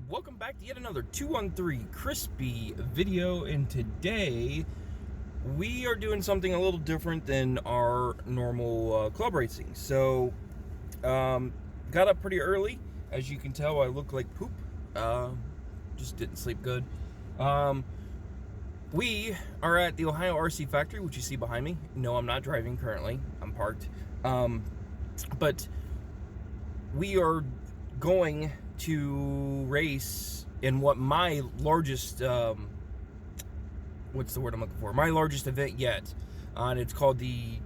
Welcome back to yet another 2-on-3 crispy video, and today we are doing something a little different than our normal club racing. So, got up pretty early. As you can tell, I look like poop. Just didn't sleep good. We are at the Ohio RC factory, which you see behind me. No, I'm not driving currently. I'm parked. But we are going to race in what my largest, what's the word I'm looking for? My largest event yet. And it's called the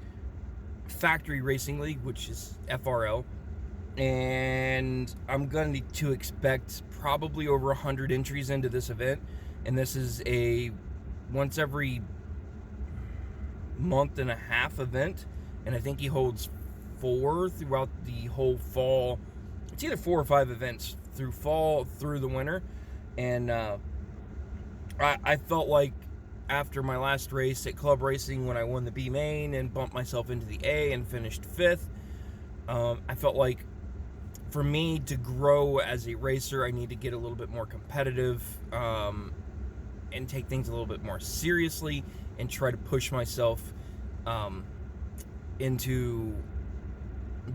Factory Racing League, which is FRL. And I'm going to expect probably over 100 entries into this event. And this is a once every month and a half event. And I think he holds 4 throughout the whole fall. It's either 4 or 5 events through fall, through the winter. And I felt like after my last race at club racing, when I won the B main and bumped myself into the A and finished 5th, I felt like for me to grow as a racer, I need to get a little bit more competitive and take things a little bit more seriously and try to push myself into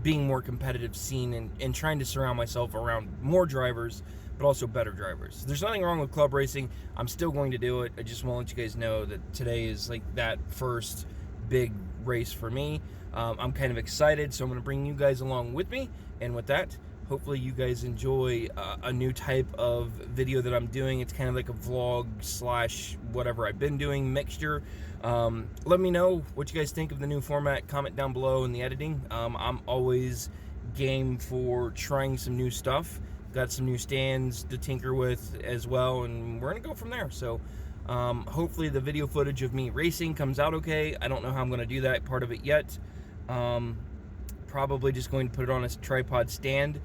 being more competitive scene and trying to surround myself around more drivers, but also better drivers. There's nothing wrong with club racing. I'm still going to do it. I just want to let you guys know that today is like that first big race for me. I'm kind of excited, so I'm going to bring you guys along with me. And with that, hopefully you guys enjoy a new type of video that I'm doing. It's kind of like a vlog slash whatever I've been doing mixture. Let me know what you guys think of the new format. Comment down below in the editing. I'm always game for trying some new stuff. Got some new stands to tinker with as well, and we're gonna go from there. So hopefully the video footage of me racing comes out okay. I don't know how I'm gonna do that part of it yet. Probably just going to put it on a tripod stand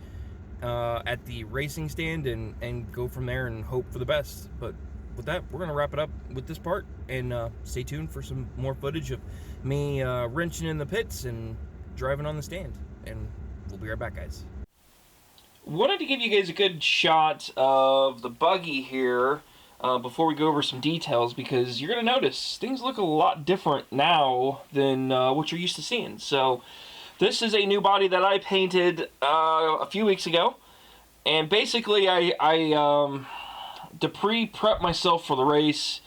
at the racing stand and go from there and hope for the best. But with that, we're gonna wrap it up with this part, and stay tuned for some more footage of me wrenching in the pits and driving on the stand. And we'll be right back, guys. Wanted to give you guys a good shot of the buggy here before we go over some details, because you're gonna notice things look a lot different now than what you're used to seeing. So this is a new body that I painted a few weeks ago, and basically to pre-prep myself for the race,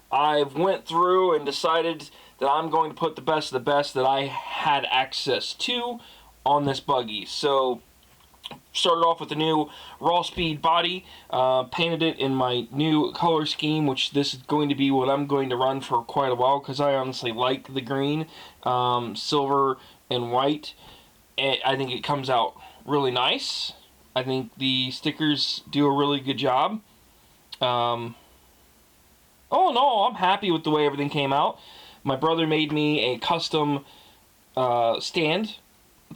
I've went through and decided that I'm going to put the best of the best that I had access to on this buggy. So started off with the new raw speed body, painted it in my new color scheme, which this is going to be what I'm going to run for quite a while, because I honestly like the green, silver, and white. And I think it comes out really nice. I think the stickers do a really good job. Oh no, I'm happy with the way everything came out. My brother made me a custom stand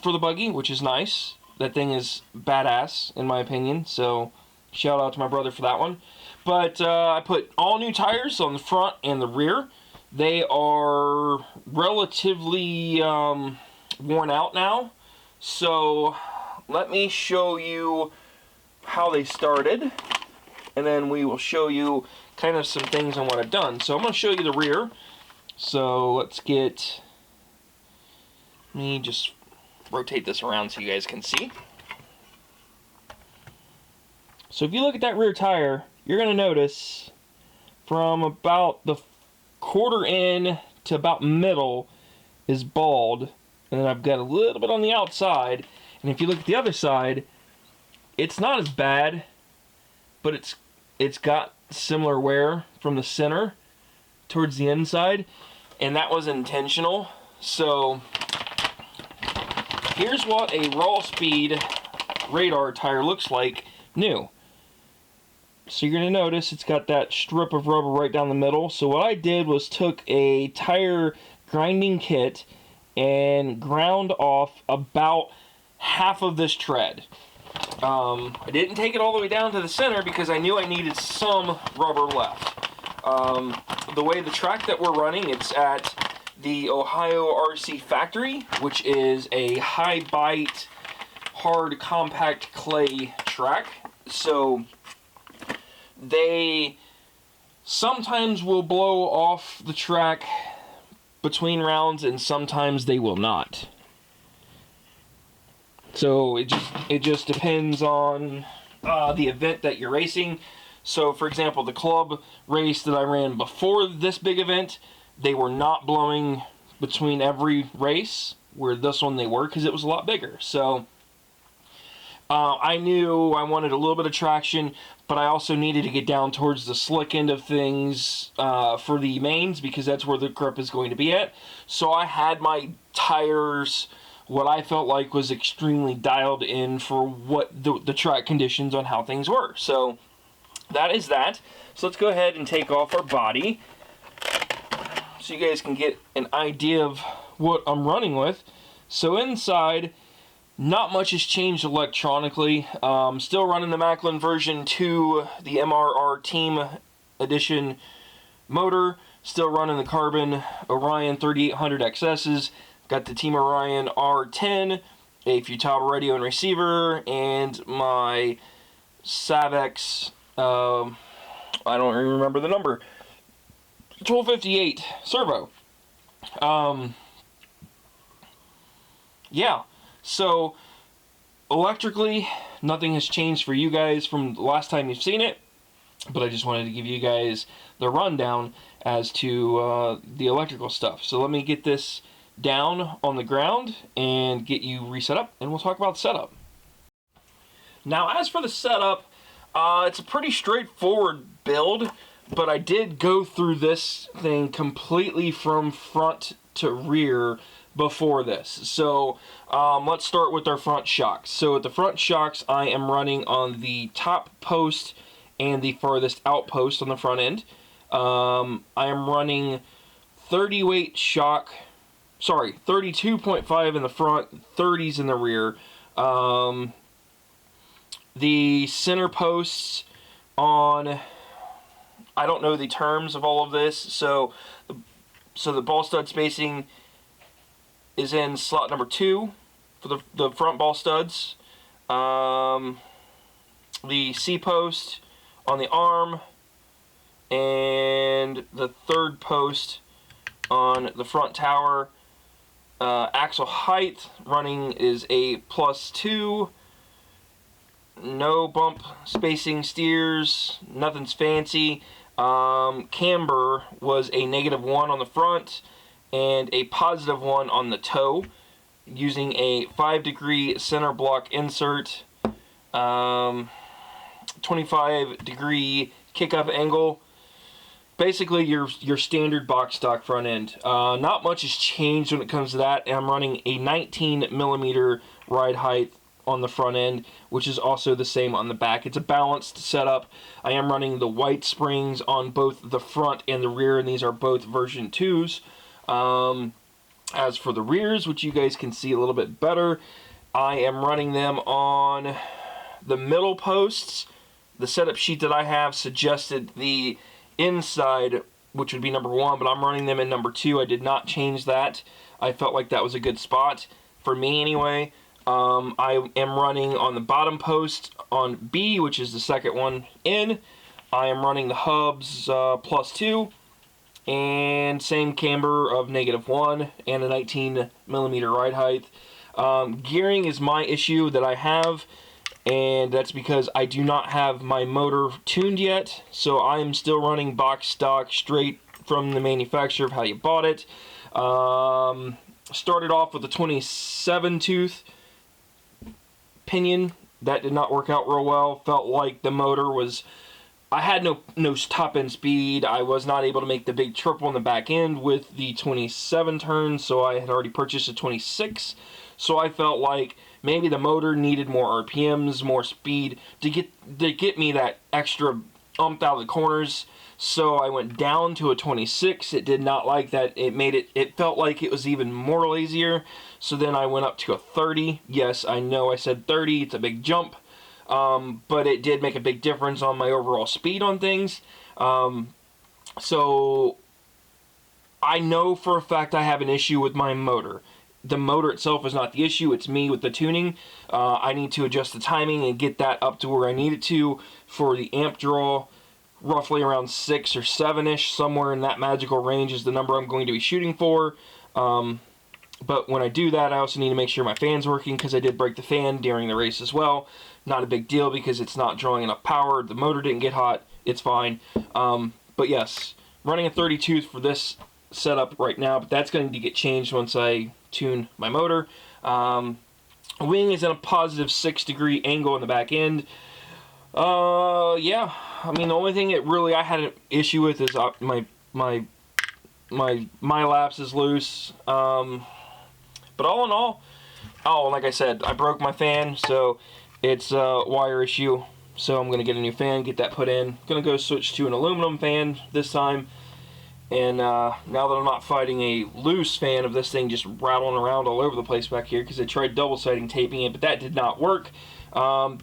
for the buggy, which is nice. That thing is badass, in my opinion, so shout out to my brother for that one. But I put all new tires on the front and the rear. They are relatively worn out now, so let me show you how they started, and then we will show you kind of some things on what I've done. So I'm going to show you the rear. So let's let me just rotate this around so you guys can see. So if you look at that rear tire, you're going to notice from about the quarter in to about middle is bald, and then I've got a little bit on the outside. And if you look at the other side, it's not as bad, but it's got similar wear from the center towards the inside, and that was intentional. So here's what a raw speed radar tire looks like new. So you're going to notice it's got that strip of rubber right down the middle. So what I did was took a tire grinding kit and ground off about half of this tread. I didn't take it all the way down to the center because I knew I needed some rubber left. The way the track that we're running, it's at the Ohio RC Factory, which is a high bite, hard compact clay track. So they sometimes will blow off the track between rounds and sometimes they will not. So it just depends on the event that you're racing. So for example, the club race that I ran before this big event, they were not blowing between every race, where this one they were, because it was a lot bigger. So I knew I wanted a little bit of traction, but I also needed to get down towards the slick end of things for the mains, because that's where the grip is going to be at. So I had my tires, what I felt like was extremely dialed in for what the track conditions on how things were. So that is that. So let's go ahead and take off our body so you guys can get an idea of what I'm running with. So inside, not much has changed electronically. Still running the Macklin version 2, the MRR Team Edition motor. Still running the Carbon Orion 3800 XS's. Got the Team Orion R10, a Futaba radio and receiver, and my Savex, I don't even remember the number, 1258 servo. Yeah, so electrically, nothing has changed for you guys from the last time you've seen it, but I just wanted to give you guys the rundown as to the electrical stuff. So let me get this down on the ground and get you reset up, and we'll talk about the setup. Now, as for the setup, it's a pretty straightforward build, but I did go through this thing completely from front to rear before this. So let's start with our front shocks. So at the front shocks, I am running on the top post and the farthest out post on the front end. I am running 30 weight shock, 32.5 in the front, 30s in the rear. The center posts on, I don't know the terms of all of this, so the ball stud spacing is in slot number 2 for the front ball studs. The C post on the arm, and the third post on the front tower. Axle height running is a +2. No bump spacing steers, nothing's fancy. Camber was a -1 on the front and a +1 on the toe, using a 5-degree center block insert, 25-degree kick-up angle. Basically your standard box stock front end. Not much has changed when it comes to that, and I'm running a 19mm ride height on the front end, which is also the same on the back. It's a balanced setup. I am running the white springs on both the front and the rear, and these are both version 2s. As for the rears, which you guys can see a little bit better, I am running them on the middle posts. The setup sheet that I have suggested the inside, which would be number 1, but I'm running them in number 2. I did not change that. I felt like that was a good spot for me anyway. I am running on the bottom post on B, which is the second one in. I am running the hubs +2, and same camber of -1 and a 19mm ride height. Gearing is my issue that I have, and that's because I do not have my motor tuned yet, so I am still running box stock straight from the manufacturer of how you bought it. Started off with a 27 tooth pinion. That did not work out real well. Felt like the motor was I had no top end speed. I was not able to make the big triple on the back end with the 27 turns, so I had already purchased a 26. So I felt like maybe the motor needed more RPMs, more speed to get me that extra out of the corners. So I went down to a 26. It did not like that. It felt like it was even more lazier. So then I went up to a 30. Yes, I know I said 30. It's a big jump. But it did make a big difference on my overall speed on things. So I know for a fact I have an issue with my motor. The motor itself is not the issue, it's me with the tuning. I need to adjust the timing and get that up to where I need it to for the amp draw. Roughly around 6 or 7-ish, somewhere in that magical range is the number I'm going to be shooting for. But when I do that, I also need to make sure my fan's working, because I did break the fan during the race as well. Not a big deal because it's not drawing enough power. The motor didn't get hot. It's fine. But yes, running a 32 for this setup right now, but that's going to get changed once I tune my motor. Wing is at a positive 6-degree angle in the back end. Yeah, I mean, the only thing I had an issue with is my lapse is loose. But all in all, like I said, I broke my fan, so it's a wire issue. So I'm gonna get a new fan, get that put in. Gonna go switch to an aluminum fan this time. And now that I'm not fighting a loose fan of this thing just rattling around all over the place back here, because I tried double-siding taping it, but that did not work.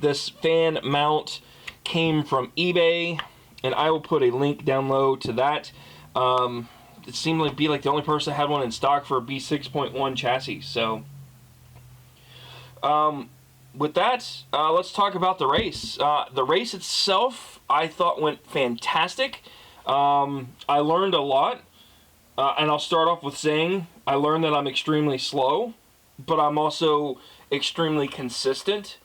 This fan mount came from eBay, and I will put a link down low to that. It seemed like be like the only person that had one in stock for a B6.1 chassis. So with that, let's talk about the race. The race itself, I thought, went fantastic. I learned a lot, and I'll start off with saying I learned that I'm extremely slow, but I'm also extremely consistent.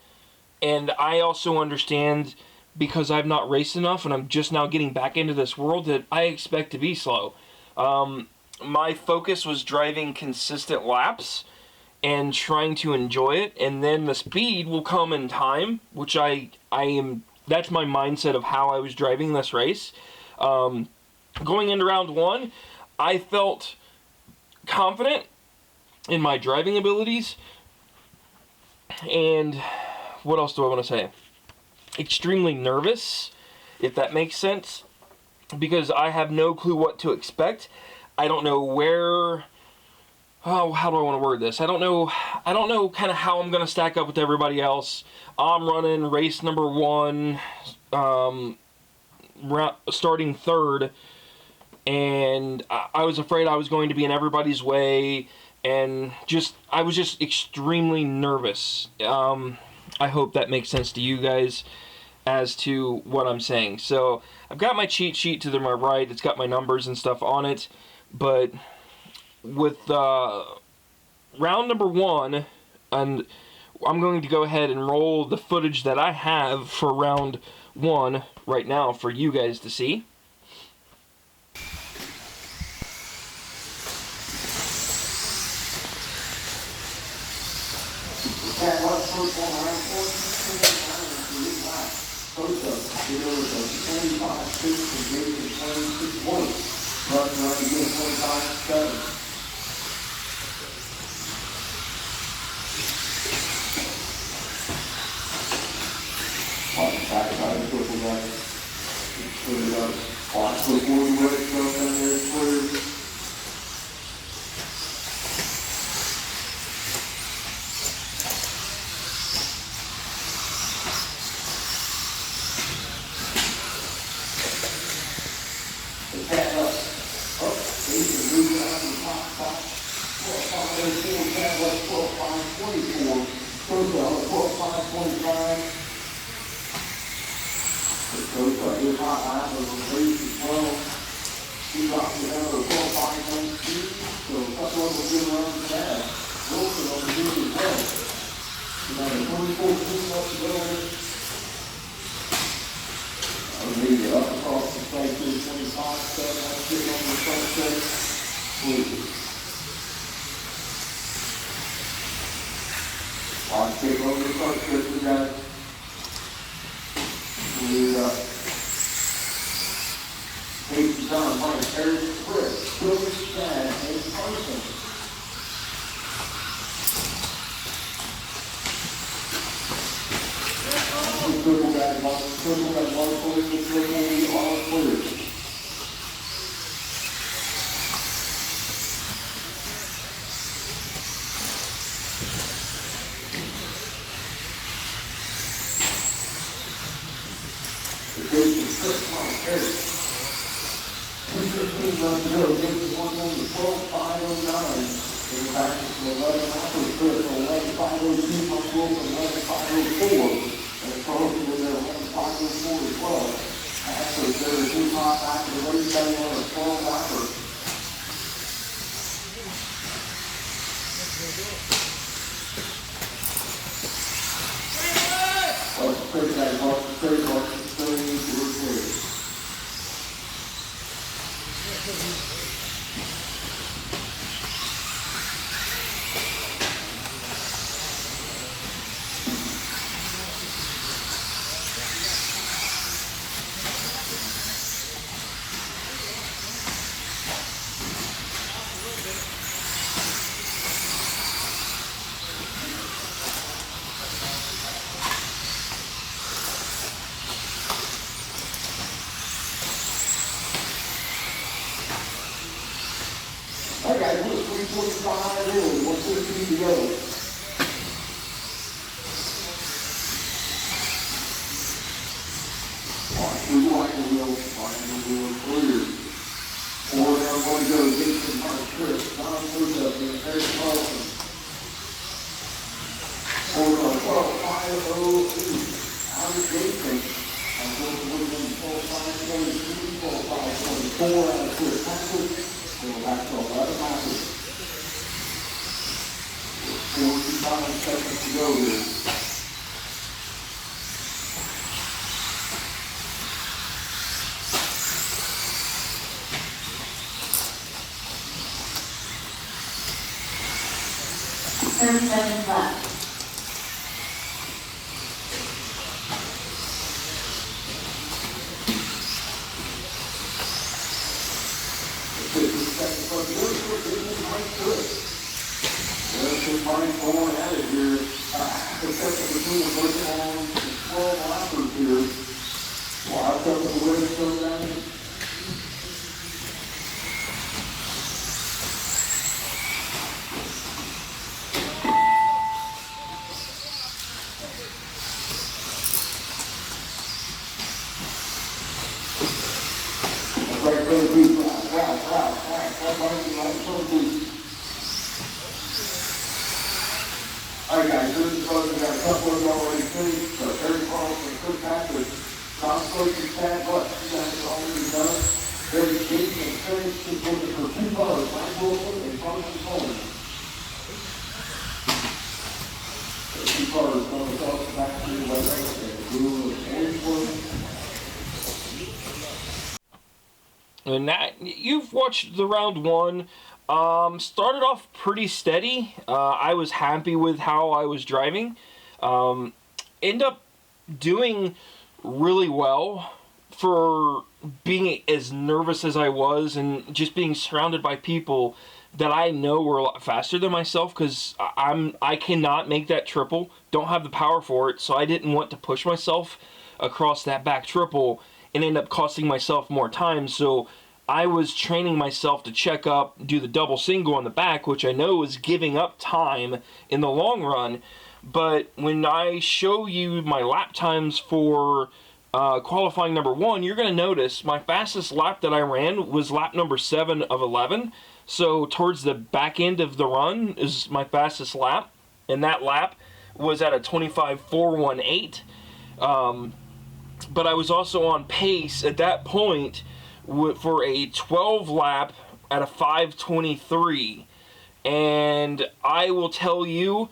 And I also understand, because I've not raced enough and I'm just now getting back into this world, that I expect to be slow. My focus was driving consistent laps and trying to enjoy it, and then the speed will come in time, which that's my mindset of how I was driving this race. Going into round one, I felt confident in my driving abilities, and what else do I want to say? Extremely nervous, if that makes sense, because I have no clue what to expect. I don't know where... Oh, how do I want to word this? I don't know kind of how I'm going to stack up with everybody else. I'm running race number 1, starting 3rd, and I was afraid I was going to be in everybody's way, and I was just extremely nervous. I hope that makes sense to you guys as to what I'm saying. So I've got my cheat sheet to my right. It's got my numbers and stuff on it. But with round number 1, and I'm going to go ahead and roll the footage that I have for round 1 right now for you guys to see. circle that water pollution circle, we are clear. The gate is quick, come on, carry. 2:15 left to go, gate is 1:12:509. In the back to 11 lappers, Chris, 11:502, Mike Wilson, 11:504. And Carlson in there, 11:504 as well. Actually, there is 2 hot back to the race day on a 12 lapper. Let's take that mark to trade mark to 30 to repair. Hey guys, we're 3:45 in, 1:15 to go. Watch the wheel, clear. 4 down, 1 to go, Jason, Mark, Chris, Don Luca, and Eric Carlson. 4 down, 12:508, out of Jason. I'm going to look at 12:523, 12:524, out of Chris Patrick. Go back to 11 lappers. 45 seconds to go here. Seconds left. There's Mike going at it here. The second between them working on 12 lappers here. Lots of the wind coming down. Right there, deep. Alright guys, this is what we got a couple of them already finished. Eric Carlson, Chris Patrick, Tom Stoker, Chad Buck, you guys are already done. Very deep and finished. Just looking for 2 cars, Mike Wilson and Carlson Coleman. 2 cars going across the back to the left and blue and orange one. And that, you've watched the round 1. Started off pretty steady. I was happy with how I was driving. End up doing really well for being as nervous as I was and just being surrounded by people that I know were a lot faster than myself, because I cannot make that triple. Don't have the power for it, so I didn't want to push myself across that back triple and end up costing myself more time. So I was training myself to check up, do the double single on the back, which I know is giving up time in the long run. But when I show you my lap times for qualifying number 1, you're going to notice my fastest lap that I ran was lap number 7 of 11. So towards the back end of the run is my fastest lap, and that lap was at a 25.418. But I was also on pace at that point for a 12 lap at a 5:23, and I will tell you,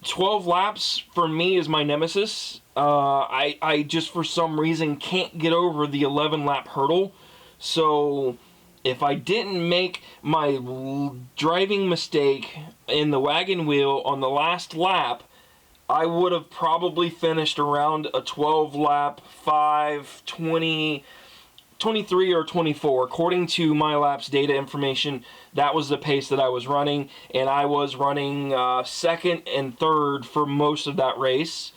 12 laps for me is my nemesis. I just for some reason can't get over the 11 lap hurdle. So if I didn't make my driving mistake in the wagon wheel on the last lap, I would have probably finished around a 12 lap 5:20 23 or 24. According to my laps data information, that was the pace that I was running, and I was running second and third for most of that race.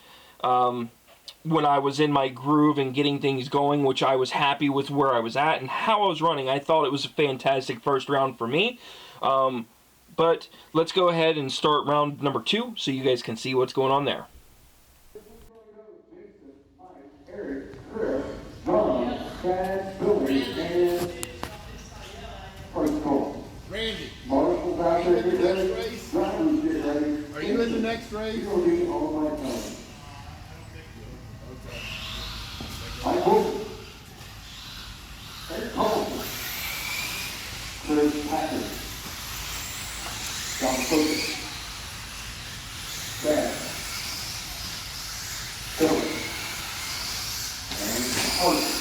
when I was in my groove and getting things going, which I was happy with where I was at and how I was running. I thought it was a fantastic first round for me. But let's go ahead and start round number 2 so you guys can see what's going on there. Eric, Chris, John, Chad, Billy, and first call. Randy, Marshall's out there, get ready. Ryan's get ready. are you in the next race? He's gonna be all my time. Michael. Eric Collins. Chris Patrick. John Cook. Chad. Billy. And Harvey.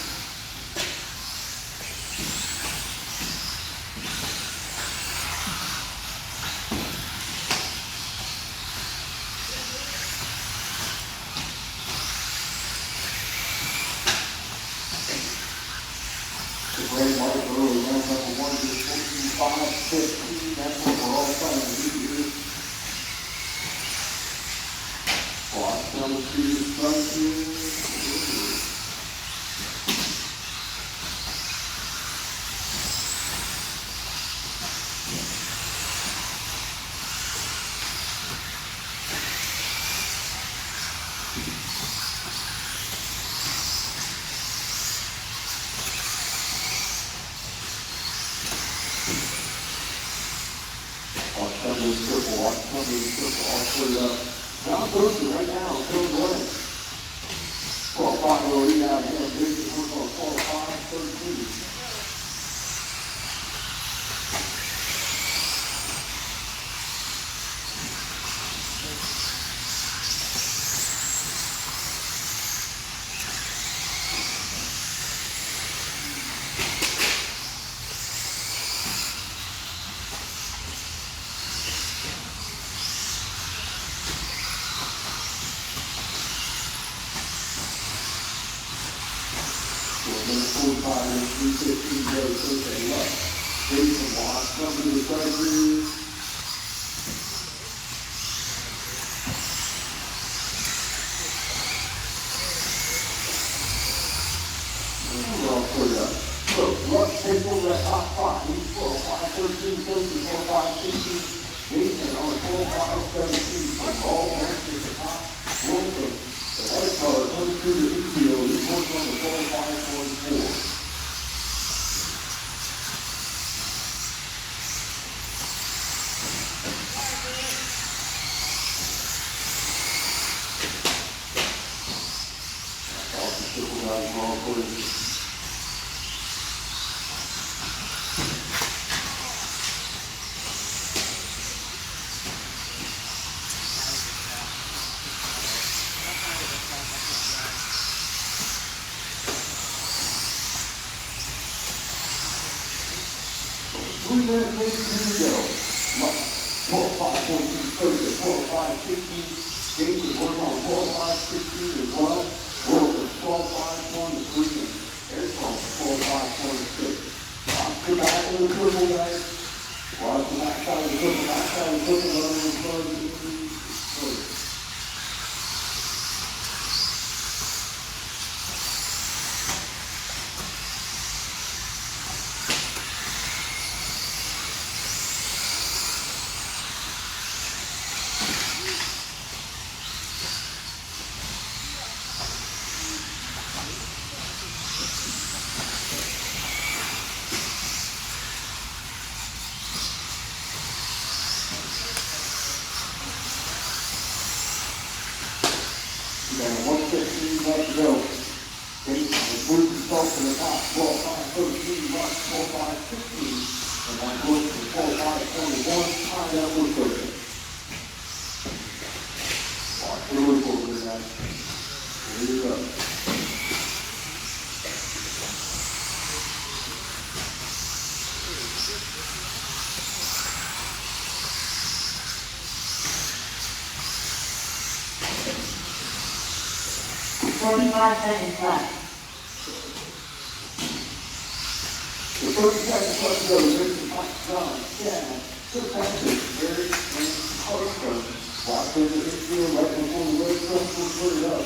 Ray Mark early round number 1 to 14-5-15. That's what we're all trying to do here. Watch number 2 is front here. John Thurston right now, still going. 12-5 will lead out here. This is work on 12-5-13. Seconds left. The 30 seconds left to go. Richard, Mike, John, Chad, Chris Patrick, Eric, and Harper. Watch over the infield right before the race comes to put it up.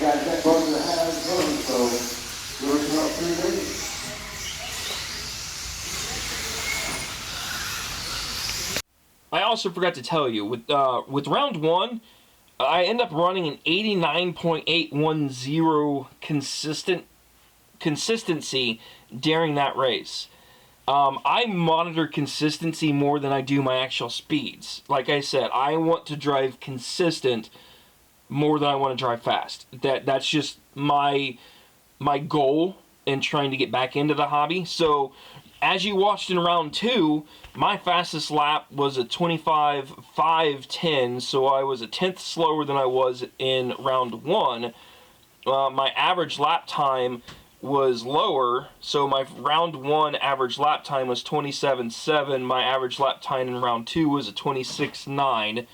right, guys, that buzzer has done, so we're about 3 minutes. I also forgot to tell you, with round 1, I end up running an 89.810 consistency during that race. I monitor consistency more than I do my actual speeds. Like I said, I want to drive consistent more than I want to drive fast. That's just my goal in trying to get back into the hobby. So, as you watched in round 2, my fastest lap was a 25.510, so I was a tenth slower than I was in round 1. My average lap time was lower, so my round 1 average lap time was 27.7. My average lap time in round 2 was a 26.9.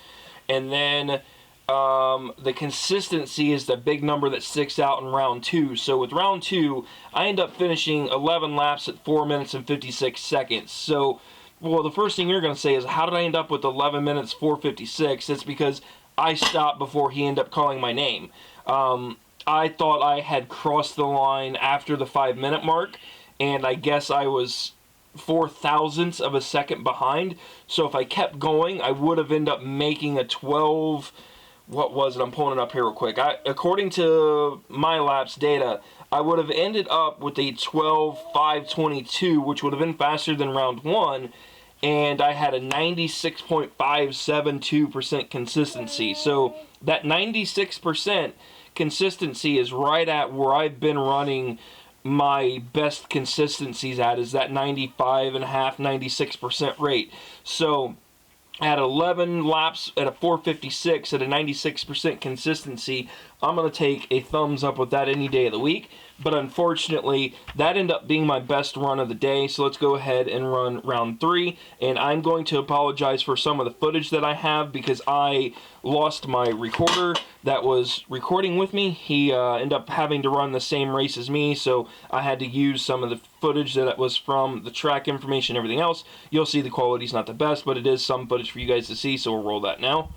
And then the consistency is the big number that sticks out in round 2. So with round 2, I end up finishing 11 laps at 4 minutes and 56 seconds. So, well, the first thing you're going to say is, how did I end up with 11 minutes 4:56? It's because I stopped before he ended up calling my name. I thought I had crossed the line after the 5-minute mark, and I guess I was 0.004 of a second behind. So if I kept going, I would have ended up making a 12... What was it? I'm pulling it up here real quick. According to my laps data, I would have ended up with a 12.522, which would have been faster than round 1, and I had a 96.572% consistency. So that 96% consistency is right at where I've been running my best consistencies at, is that 95.5, 96% rate. So at 11 laps at a 4:56 at a 96% consistency, I'm going to take a thumbs up with that any day of the week. But unfortunately, that ended up being my best run of the day. So let's go ahead and run round 3. And I'm going to apologize for some of the footage that I have, because I lost my recorder that was recording with me. He ended up having to run the same race as me, so I had to use some of the footage that was from the track information and everything else. You'll see the quality's not the best, but it is some footage for you guys to see, so we'll roll that now.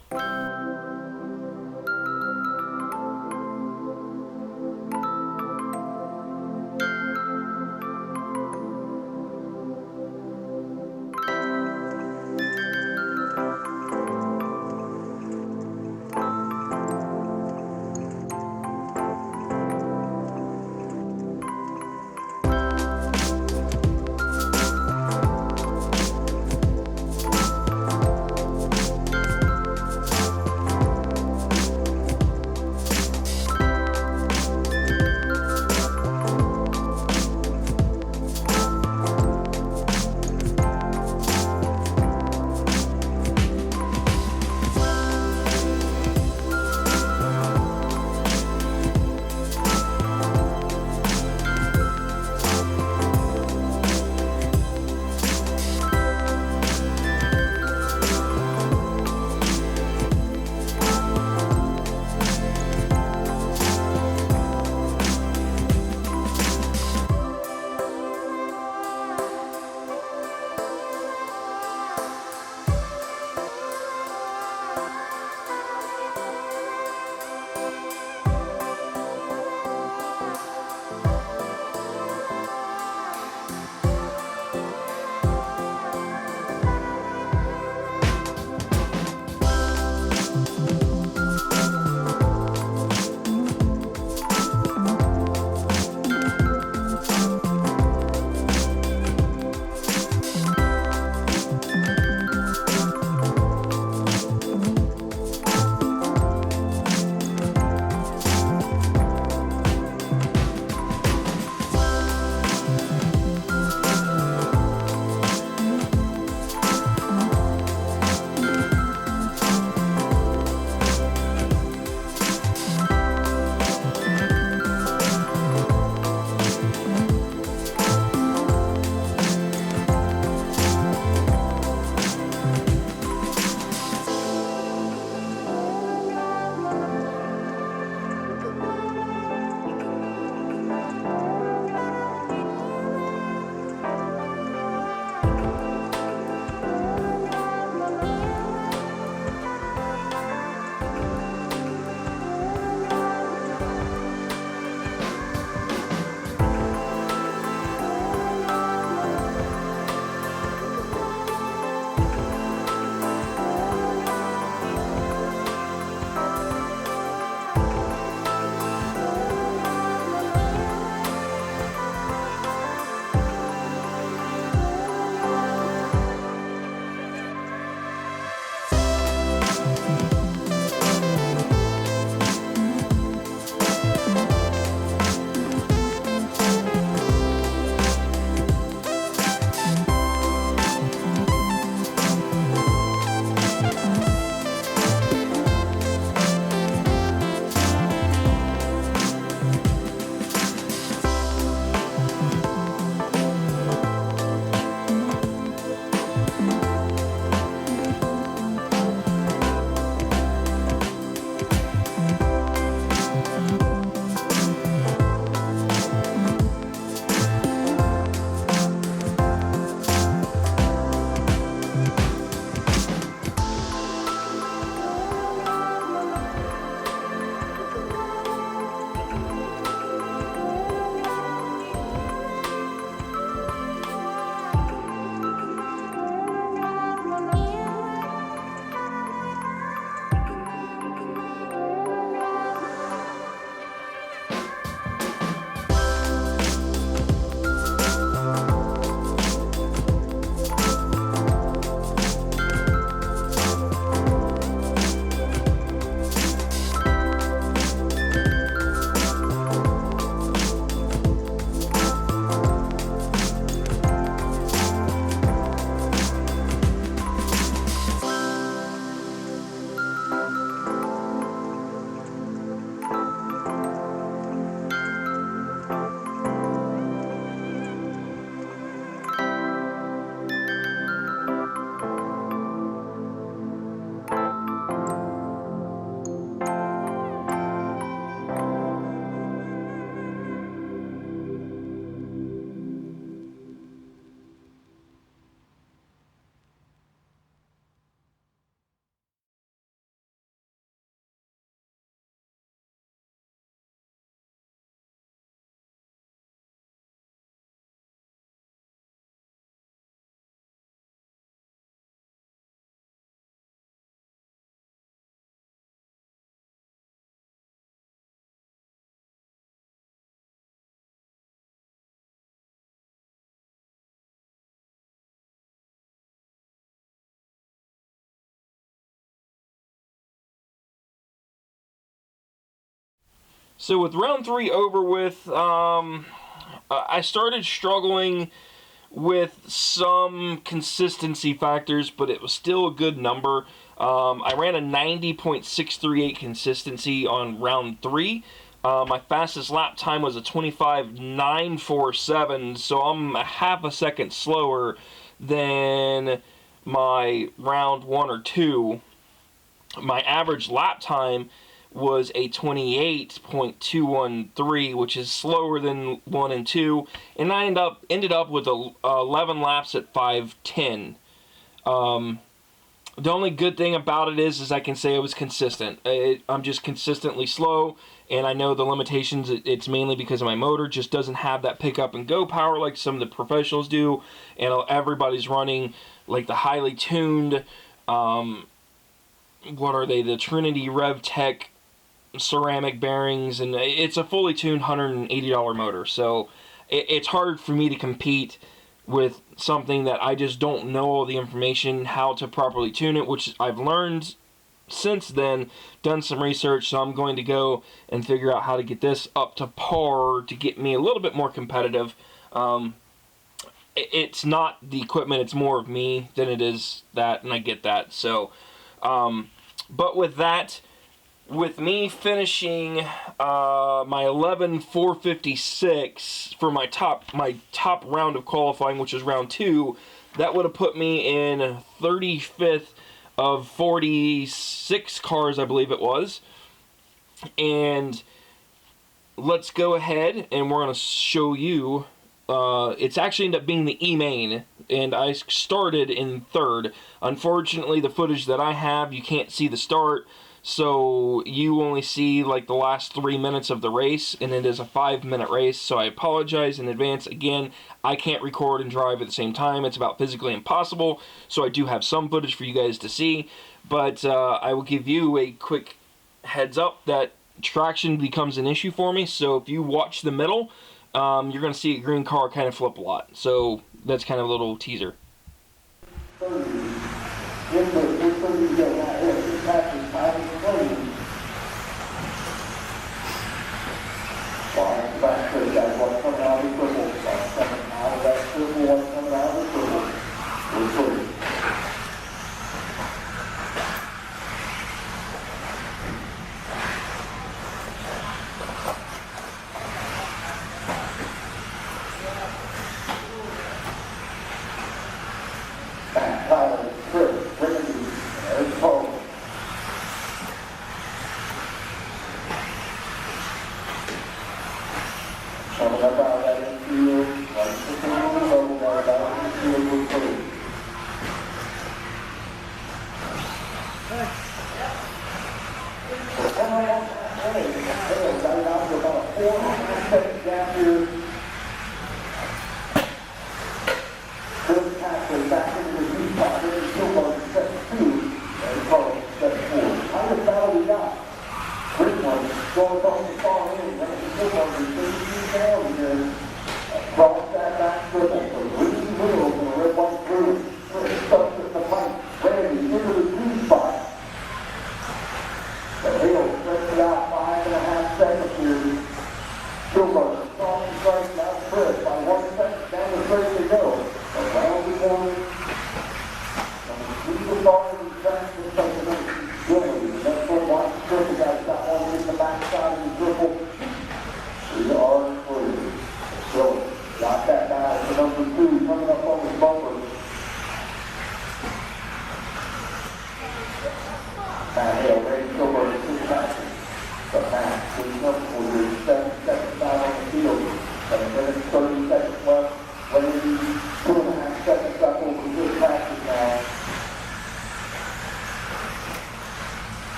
So with round 3 over with, I started struggling with some consistency factors, but it was still a good number. I ran a 90.638 consistency on round 3. My fastest lap time was a 25.947, so I'm a half a second slower than my round 1 or 2. My average lap time was a 28.213, which is slower than 1 and 2, and I ended up with 11 laps at 5:10. The only good thing about it is I can say I was consistent. I'm just consistently slow, and I know the limitations. It's mainly because of my motor just doesn't have that pick up and go power like some of the professionals do, and everybody's running like the highly tuned. What are they? The Trinity Rev Tech ceramic bearings, and it's a fully tuned $180 motor. So it's hard for me to compete with something that I just don't know all the information how to properly tune it, which I've learned since then, done some research, so I'm going to go and figure out how to get this up to par to get me a little bit more competitive. It's not the equipment, it's more of me than it is that, and I get that. So, but with that, with me finishing my 11.456 for my top round of qualifying, which is round 2, that would have put me in 35th of 46 cars, I believe it was. And let's go ahead and we're going to show you. It's actually ended up being the E-Main, and I started in 3rd. Unfortunately, the footage that I have, you can't see the start, so you only see like the last 3 minutes of the race, and it is a 5-minute race, so I apologize in advance. Again, I can't record and drive at the same time. It's about physically impossible, so I do have some footage for you guys to see, but I will give you a quick heads up that traction becomes an issue for me, so if you watch the middle, you're going to see a green car kind of flip a lot. So that's kind of a little teaser.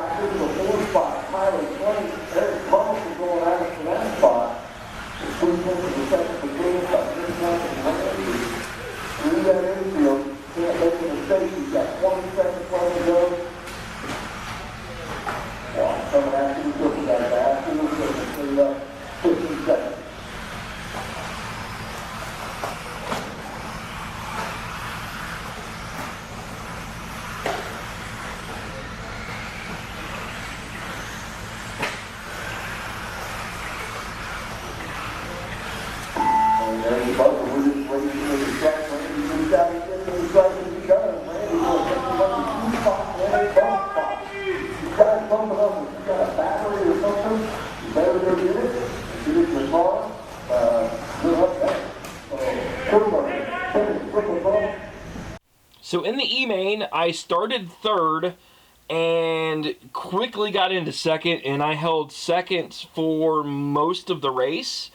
practice. The 4th spot, Tyler Clayton, Eric Thomas is going out for that spot. The 3 points of the second begin by this one and Randy through that infield. Can't make a mistake. He's got 20 seconds left to go. Well, coming after the triple that back. He was going to clean up 15 seconds. So in the E-Main, I started third and quickly got into second, and I held second for most of the race.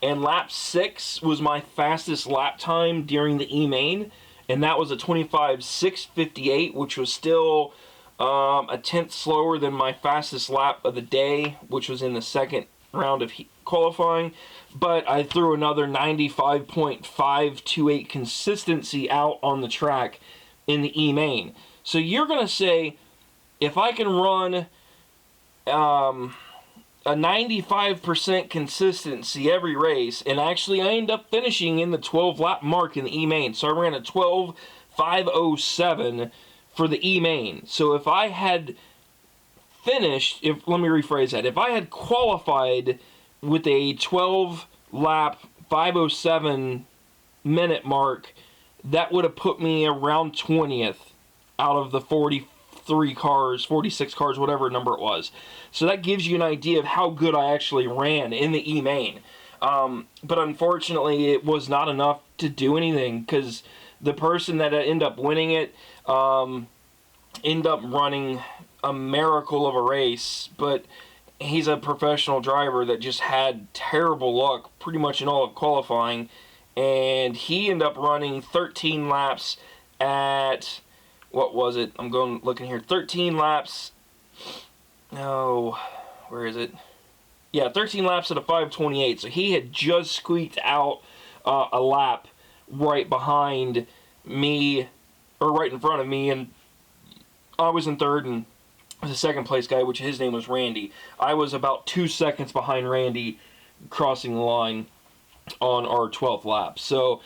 And lap 6 was my fastest lap time during the E-Main, and that was a 25.658, which was still a tenth slower than my fastest lap of the day, which was in the second round of qualifying. But I threw another 95.528 consistency out on the track in the E-Main. So you're going to say, if I can run a 95% consistency every race, and actually I end up finishing in the 12 lap mark in the E-Main. So I ran a 12.507 for the E-Main. So if I had finished, let me rephrase that, if I had qualified with a 12 lap 507 minute mark, that would have put me around 20th out of the 43 cars, 46 cars, whatever number it was. So that gives you an idea of how good I actually ran in the E-Main. But unfortunately, it was not enough to do anything, because the person that ended up winning it ended up running a miracle of a race, but he's a professional driver that just had terrible luck pretty much in all of qualifying, and he ended up running 13 laps at, what was it? I'm going looking here. 13 laps. Oh, where is it? Yeah, 13 laps at a 5:28. So he had just squeaked out a lap right behind me, or right in front of me, and I was in third, and the second place guy, which his name was Randy. I was about 2 seconds behind Randy crossing the line on our 12th lap. So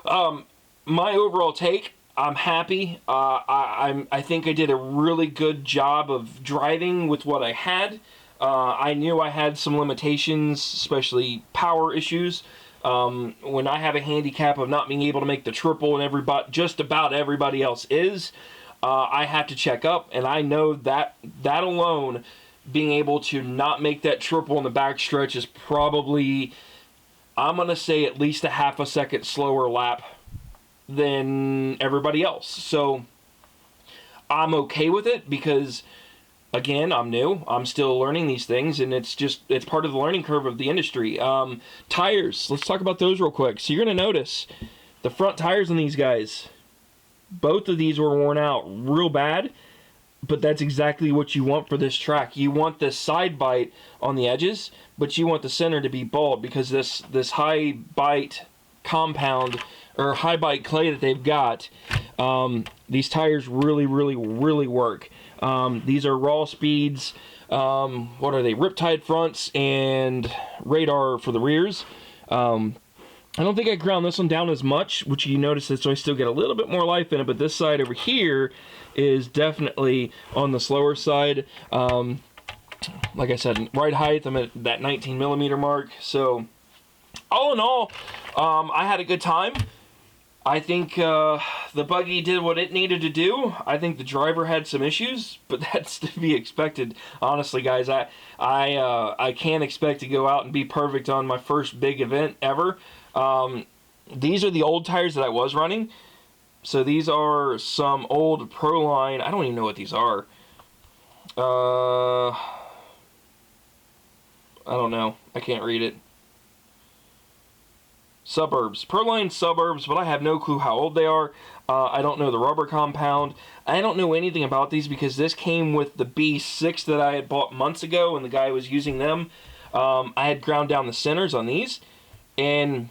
my overall take, I'm happy. I think I did a really good job of driving with what I had. I knew I had some limitations, especially power issues. When I have a handicap of not being able to make the triple, and just about everybody else is, I have to check up, and I know that alone, being able to not make that triple in the backstretch is probably, I'm going to say, at least a half a second slower lap than everybody else. So I'm okay with it, because again, I'm new. I'm still learning these things, and it's part of the learning curve of the industry. Tires, let's talk about those real quick. So you're going to notice the front tires on these guys, both of these were worn out real bad, but that's exactly what you want for this track. You want this side bite on the edges, but you want the center to be bald, because this high bite compound, or high bite clay that they've got, these tires really, really, really work. These are raw speeds. What are they? Riptide fronts and radar for the rears. I don't think I ground this one down as much, which you notice that, so I still get a little bit more life in it, but this side over here is definitely on the slower side. Like I said, ride height, I'm at that 19 millimeter mark. So all in all, I had a good time. I think the Buggy did what it needed to do. I think the driver had some issues, but that's to be expected. Honestly, guys, I can't expect to go out and be perfect on my first big event ever. These are the old tires that I was running. So these are some old Proline. I don't even know what these are. I don't know. I can't read it. Suburbs. Proline Suburbs, but I have no clue how old they are. I don't know the rubber compound. I don't know anything about these because this came with the B6 that I had bought months ago and the guy was using them. I had ground down the centers on these, and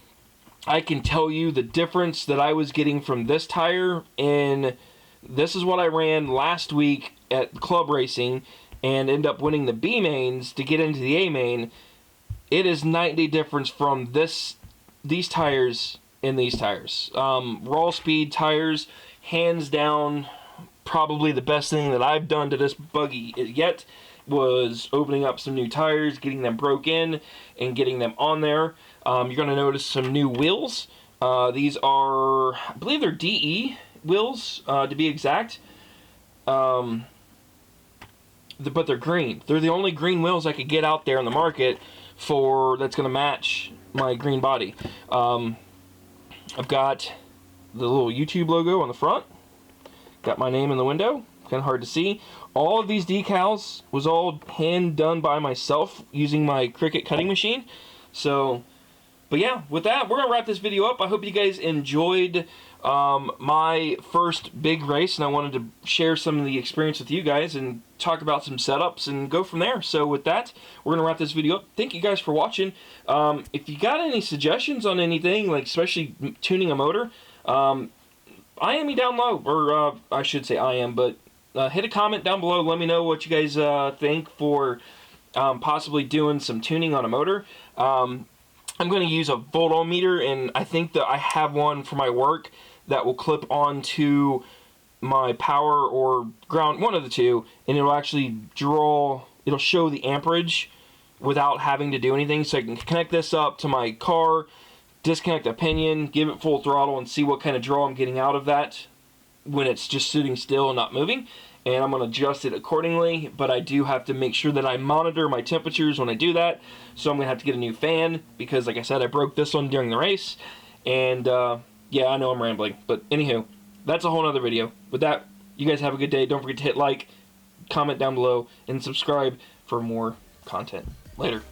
I can tell you the difference that I was getting from this tire, and this is what I ran last week at club racing and end up winning the B mains to get into the A main. It is night and day difference from these tires and these tires. Raw speed tires, hands down, probably the best thing that I've done to this buggy yet was opening up some new tires, getting them broke in, and getting them on there. You're going to notice some new wheels. These are, I believe they're DE wheels, to be exact. But they're green. They're the only green wheels I could get out there in the market for that's going to match my green body. I've got the little YouTube logo on the front. Got my name in the window. Kind of hard to see. All of these decals was all hand done by myself using my Cricut cutting machine. So, but yeah, with that, we're going to wrap this video up. I hope you guys enjoyed my first big race, and I wanted to share some of the experience with you guys and talk about some setups and go from there. So with that, we're going to wrap this video up. Thank you guys for watching. If you got any suggestions on anything, like especially tuning a motor, IM me down low, or I should say IM, but hit a comment down below. Let me know what you guys think for possibly doing some tuning on a motor. I'm going to use a voltometer, and I think that I have one for my work that will clip onto my power or ground, one of the two, and it'll actually it'll show the amperage without having to do anything. So I can connect this up to my car, disconnect the pinion, give it full throttle, and see what kind of draw I'm getting out of that when it's just sitting still and not moving. And I'm going to adjust it accordingly, but I do have to make sure that I monitor my temperatures when I do that. So I'm going to have to get a new fan because, like I said, I broke this one during the race. And yeah, I know I'm rambling, but anywho, that's a whole other video. With that, you guys have a good day. Don't forget to hit like, comment down below, and subscribe for more content. Later.